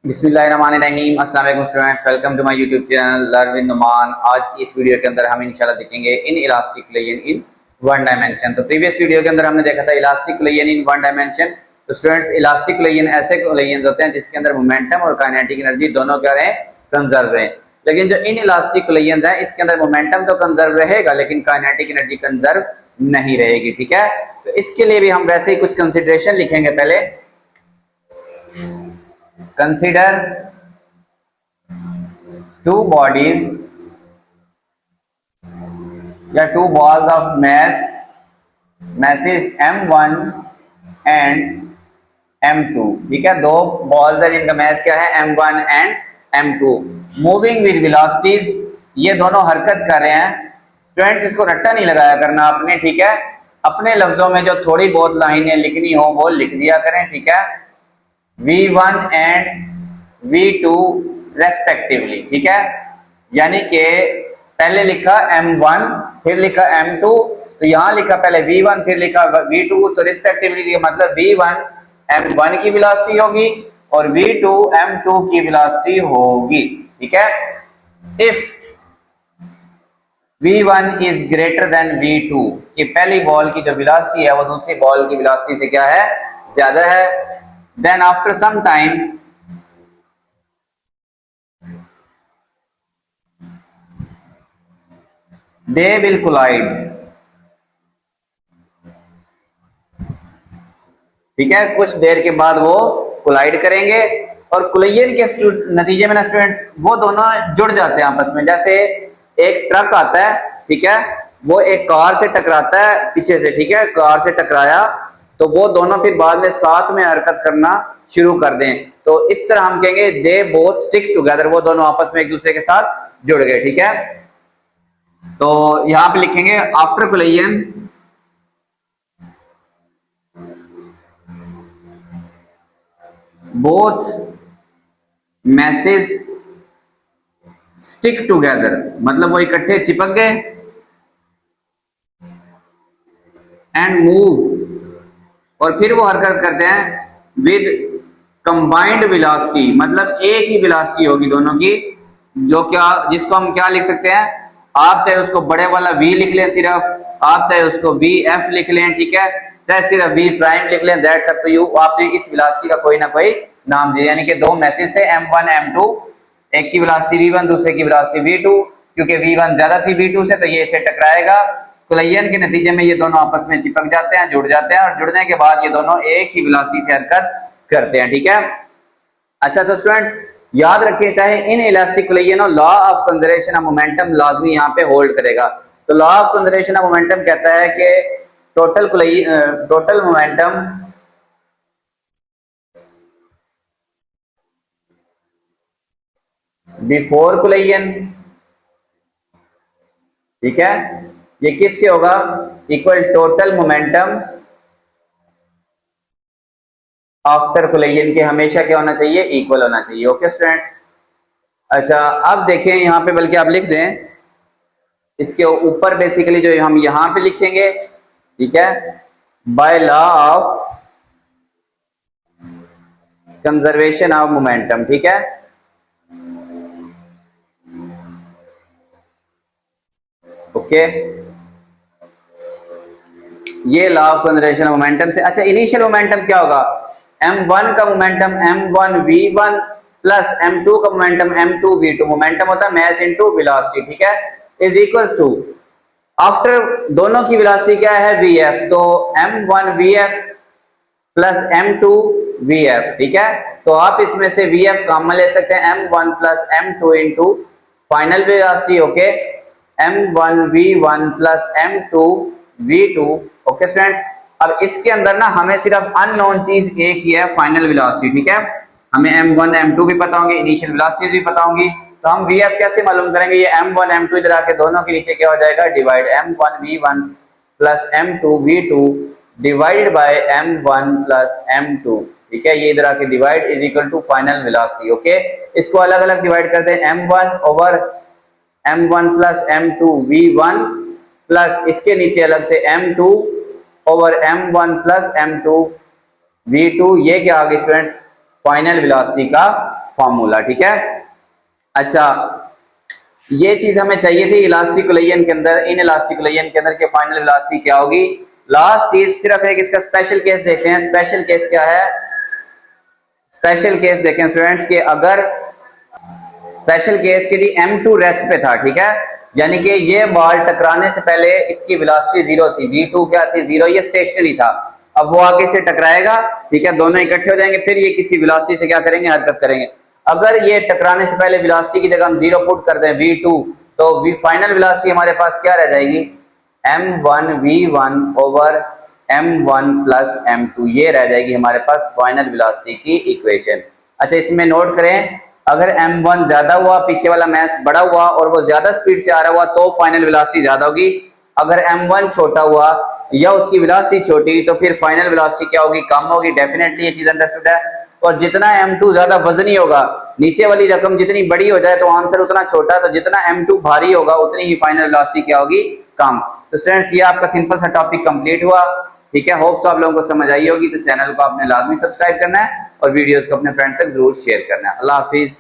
बिस्मिल्लाहिर्रहमानिर्रहीम। अस्सलाम वालेकुम students, welcome to my YouTube channel learn with Numan. आज की इस वीडियो के अंदर हम इंशाल्लाह देखेंगे inelastic collision in one dimension. तो प्रीवियस वीडियो के अंदर हमने देखा था elastic collision in one dimension. तो स्टूडेंट्स, इलास्टिक कोलिजन ऐसे कोलिजन होते हैं जिसके अंदर मोमेंटम और काइनेटिक एनर्जी दोनों क्या रहे, कंजर्व रहे। लेकिन जो इन इलास्टिक कोलिजन है इसके अंदर मोमेंटम तो कंजर्व रहेगा लेकिन काइनेटिक एनर्जी कंजर्व नहीं रहेगी। ठीक है, तो इसके लिए भी हम वैसे ही कुछ कंसिडरेशन लिखेंगे। पहले कंसिडर two bodies या two balls of masses m1 and m2। ठीक है, दो बॉल्स है जिनका मैस क्या है, m1 and m2। Moving with velocities, ये दोनों हरकत कर रहे हैं। स्टूडेंट्स, इसको रट्टा नहीं लगाया करना आपने। ठीक है, अपने लफ्जों में जो थोड़ी बहुत लाइनें लिखनी हो वो लिख दिया करें। ठीक है, v1 एंड v2 रेस्पेक्टिवली। ठीक है, यानी कि पहले लिखा m1 फिर लिखा m2, तो यहां लिखा पहले v1 फिर लिखा v2, तो रिस्पेक्टिवली का मतलब v1 m1 की वेलोसिटी होगी और v2 m2 की वेलोसिटी होगी। ठीक है, if v1 is greater than v2, कि पहली बॉल की जो वेलोसिटी है वो दूसरी बॉल की वेलोसिटी से क्या है, ज्यादा है। Then after some time they will collide। ठीक है, कुछ देर के बाद वो कोलाइड करेंगे और कोलिजन के नतीजे में ना स्टूडेंट्स वो दोनों जुड़ जाते हैं आपस में। जैसे एक ट्रक आता है, ठीक है, वो एक कार से टकराता है पीछे से। ठीक है, कार से टकराया तो वो दोनों फिर बाद में साथ में हरकत करना शुरू कर दें, तो इस तरह हम कहेंगे दे बोथ स्टिक टुगेदर, वो दोनों आपस में एक दूसरे के साथ जुड़ गए। ठीक है, तो यहां पे लिखेंगे after collision both message stick together, मतलब वो इकट्ठे चिपक गए। एंड मूव, और फिर वो हरकत करते हैं विद कंबाइंड वेलोसिटी, मतलब एक ही वेलोसिटी होगी दोनों की, जो क्या जिसको हम क्या लिख सकते हैं, आप चाहे उसको बड़े वाला v लिख लें सिर्फ, आप चाहे उसको vf लिख लें। ठीक है, चाहे सिर्फ v प्राइम लिख लें, दैट्स अप टू यू। आपने इस वेलोसिटी का कोई ना कोई नाम दिया, यानी कि दो मैसेज थे m1 m2, एक की वेलोसिटी v1 दूसरे की वेलोसिटी v2। क्योंकि v1 ज्यादा थी v2 से तो ये इसे टकराएगा, कोलिजन के नतीजे में ये दोनों आपस में चिपक जाते हैं, जुड़ जाते हैं, और जुड़ने के बाद ये दोनों एक ही वेलोसिटी से हरकत करते हैं। ठीक है, अच्छा, तो स्टूडेंट्स याद रखिए, चाहे इन इलास्टिक कोलिजन और law of conservation of momentum लाजमी यहाँ पे होल्ड करेगा। तो law of conservation of momentum कहता है कि टोटल मोमेंटम बिफोर कोलिजन, ठीक है, ये किसके होगा, equal total momentum after collision के हमेशा क्या होना चाहिए, इक्वल होना चाहिए। ओके स्टूडेंट, अच्छा अब देखें यहाँ पे, बल्कि आप लिख दें इसके ऊपर बेसिकली जो हम यहाँ पे लिखेंगे, ठीक है, by law of conservation of momentum. ठीक है, ओके, ये law of conservation of momentum से। अच्छा, इनिशियल मोमेंटम क्या होगा, m1 का momentum m1 v1 plus m2 का मोमेंटम m2 v2, मोमेंटम होता है मैस इनटू वेलोसिटी। ठीक है, इज इक्वल्स टू, आफ्टर दोनों की वेलोसिटी क्या है, vf, तो m1 vf plus m2 vf। ठीक है, तो आप इसमें से vf कॉमन ले सकते हैं, m1 plus m2 into final velocity. Okay, m1 v1 plus m2 v2। Okay students, अब इसके अंदर ना हमें सिर्फ अननोन चीज एक ही है, फाइनल वेलोसिटी। ठीक है, हमें m1 m2 भी पता होंगे, इनिशियल वेलोसिटीज भी पता होंगी, तो हम vf कैसे मालूम करेंगे, ये m1 m2 इधर आके दोनों के नीचे क्या हो जाएगा, divide, m1 v1 plus m2 v2 divided by m1 plus m2। ठीक है, ये इधर आके divide is equal to final velocity. Okay, इसको अलग अलग डिवाइड करते हैं, m1 over m1 plus m2 v1 plus इसके नीचे अलग से m2 over m1 plus m2 v2, ये क्या आ गई स्टूडेंट्स, फाइनल वेलोसिटी का फॉर्मूला, ठीक है। अच्छा, ये चीज हमें चाहिए थी इलास्टिक कोलिजन के अंदर, इन इलास्टिक कोलिजन के अंदर के फाइनल वेलोसिटी क्या होगी। लास्ट चीज सिर्फ एक इसका स्पेशल केस देखते हैं। स्पेशल केस क्या है, स्पेशल केस देखें स्टूडेंट्स के, अगर स्पेशल केस के लिए M2 रेस्ट पे था, ठीक है, यानी कि ये बॉल टकराने से पहले इसकी वेलोसिटी जीरो थी, V2 क्या थी, जीरो, ये स्टेशनरी था। अब वो आगे से टकराएगा, ठीक है, दोनों इकट्ठे हो जाएंगे, फिर ये किसी वेलोसिटी से क्या करेंगे, हरकत करेंगे। अगर ये टकराने से पहले वेलोसिटी की जगह हम जीरो पुट कर दें, V2, तो फाइनल वेलोसिटी हमारे पास क्या रह जाएगी, M1V1 over M1 plus M2, ये रह जाएगी हमारे पास फाइनल वेलोसिटी की इक्वेशन। अच्छा, इसमें नोट करें, अगर M1 ज्यादा हुआ, पीछे वाला मैस बड़ा हुआ और वो ज्यादा स्पीड से आ रहा हुआ, तो फाइनल वेलोसिटी ज्यादा होगी। अगर M1 छोटा हुआ या उसकी वेलोसिटी छोटी, तो फिर फाइनल वेलोसिटी क्या होगी, कम होगी। डेफिनेटली ये चीज अंडरस्टूड है। और जितना M2 ज्यादा वजनी होगा, नीचे वाली रकम जितनी बड़ी हो जाए तो आंसर उतना छोटा, तो जितना M2 भारी होगा उतनी ही फाइनल वेलोसिटी क्या होगी, कम। तो स्टूडेंट्स, ये आपका सिंपल सा टॉपिक कंप्लीट हुआ, ठीक है। होप सो आप लोगों को समझ आई होगी। तो चैनल को आपने लाजमी सब्सक्राइब करना है और वीडियोस को अपने फ्रेंड्स से जरूर शेयर करना है। अल्लाह हाफिज।